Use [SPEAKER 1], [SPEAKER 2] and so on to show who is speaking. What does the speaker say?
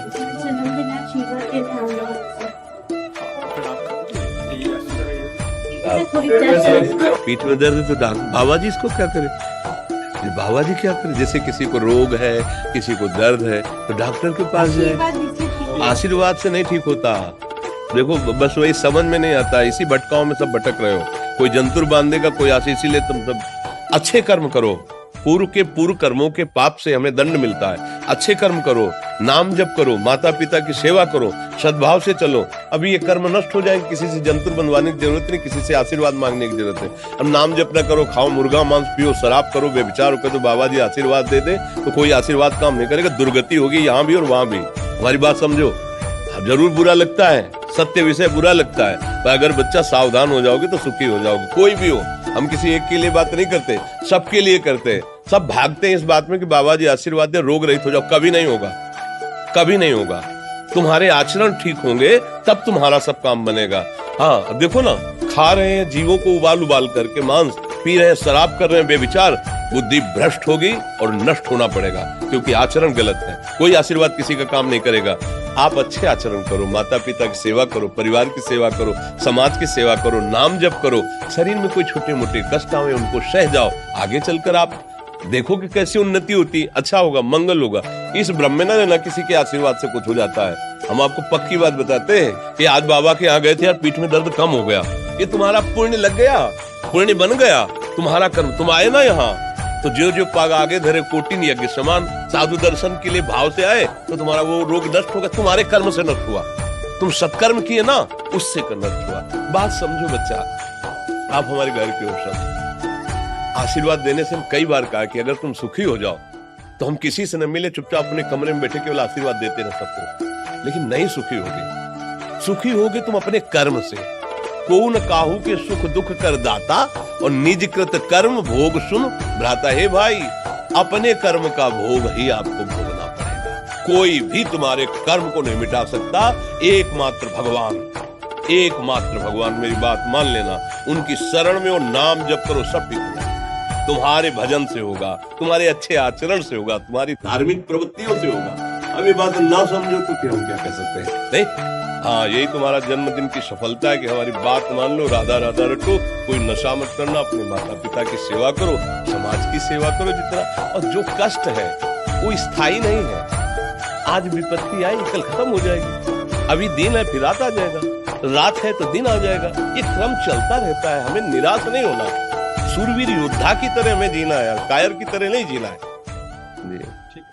[SPEAKER 1] जन्मदिन आशीर्वाद देने हम लोग
[SPEAKER 2] पीठ में दर्द है तो बाबा जी इसको क्या करे? बाबा जी क्या करे? जैसे किसी को रोग है, किसी को दर्द है तो डॉक्टर के पास जाए। आशीर्वाद से नहीं ठीक होता। देखो बस वही समझ में नहीं आता, इसी भटकाओं में सब भटक रहे हो। कोई जंतुर बांधेगा, कोई आशीष, इसीलिए तुम सब अच्छे कर्म करो। पूर्व के पूर्व कर्मों के पाप से हमें दंड मिलता है। अच्छे कर्म करो, नाम जप करो, माता पिता की सेवा करो, सद्भाव से चलो। अभी ये कर्म नष्ट हो जाएंगे, किसी से जंतुर बनवाने की जरूरत नहीं, किसी से आशीर्वाद मांगने की जरूरत है। अब नाम जप न करो, खाओ मुर्गा मांस, पियो शराब, करो बेविचार हो, तो बाबा जी आशीर्वाद दे दे तो कोई आशीर्वाद काम नहीं करेगा। दुर्गति होगी यहाँ भी और वहां भी। हमारी बात समझो। जरूर बुरा लगता है, सत्य विषय बुरा लगता है, पर अगर बच्चा सावधान हो जाओगे तो सुखी हो जाओगे। कोई भी हो, हम किसी एक के लिए बात नहीं करते, सबके लिए करते हैं। सब भागते हैं इस बात में कि बाबा जी आशीर्वाद दे, रोग रहित हो जाओ। कभी नहीं होगा, कभी नहीं होगा। तुम्हारे आचरण ठीक होंगे तब तुम्हारा सब काम बनेगा। हाँ देखो ना, खा रहे हैं जीवों को उबाल उबाल करके मांस, पी रहे हैं शराब, कर रहे हैं बेविचार, बुद्धि भ्रष्ट होगी और नष्ट होना पड़ेगा, क्योंकि आचरण गलत है। कोई आशीर्वाद किसी का काम नहीं करेगा। आप अच्छे आचरण करो, माता पिता की सेवा करो, परिवार की सेवा करो, समाज की सेवा करो, नाम जप करो। शरीर में कोई छोटे मोटे कष्ट आए उनको सह जाओ। आगे चलकर आप देखो कि कैसी उन्नति होती, अच्छा होगा, मंगल होगा। इस ब्रह्म में ना किसी के आशीर्वाद से कुछ हो जाता है। हम आपको पक्की बात बताते हैं कि आज बाबा के यहाँ गए थे यार, पीठ में दर्द कम हो गया। ये तुम्हारा पुण्य लग गया, पुण्य बन गया, तुम्हारा कर्म। तुम आए ना यहाँ तो जो जो पाग आगे धरे कोटिन यज्ञ समान, साधु दर्शन के लिए भाव से आए तो तुम्हारा वो रोग नष्ट होगा। तुम्हारे कर्म से नष्ट हुआ, तुम सत्कर्म किए ना, उससे नष्ट हुआ। बात समझो बच्चा, आप हमारे घर के हो सब। आशीर्वाद देने से हम कई बार कहा कि अगर तुम सुखी हो जाओ तो हम किसी से न मिले, चुपचाप अपने कमरे में बैठे केवल आशीर्वाद देते रह सबको। लेकिन नहीं सुखी होगे, सुखी होगे तुम अपने कर्म से। कौन काहू के सुख दुख कर दाता और निज कृत कर्म भोग सुन भ्राता। हे भाई, अपने कर्म का भोग ही आपको भोगना पड़ेगा। कोई भी तुम्हारे कर्म को नहीं मिटा सकता, एकमात्र भगवान, एकमात्र भगवान। मेरी बात मान लेना, उनकी शरण में वो नाम जप करो, सब ठीक हो जाएगा। तुम्हारे भजन से होगा, तुम्हारे अच्छे आचरण से होगा, तुम्हारी धार्मिक प्रवृत्तियों से होगा। अब ये बात ना समझो तो फिर हम क्या कह सकते हैं? नहीं, हाँ यही तुम्हारा जन्मदिन की सफलता है कि हमारी बात मान लो, राधा राधा रटो, कोई नशा मत करना, अपने माता पिता की सेवा करो, समाज की सेवा करो जितना। और जो कष्ट है वो स्थायी नहीं है। आज विपत्ति आई, कल खत्म हो जाएगी। अभी दिन है, फिर रात आ जाएगा, रात है तो दिन आ जाएगा। ये क्रम चलता रहता है, हमें निराश नहीं होना। सूरवीर योद्धा की तरह हमें जीना है, कायर की तरह नहीं जीना है। जी ठीक।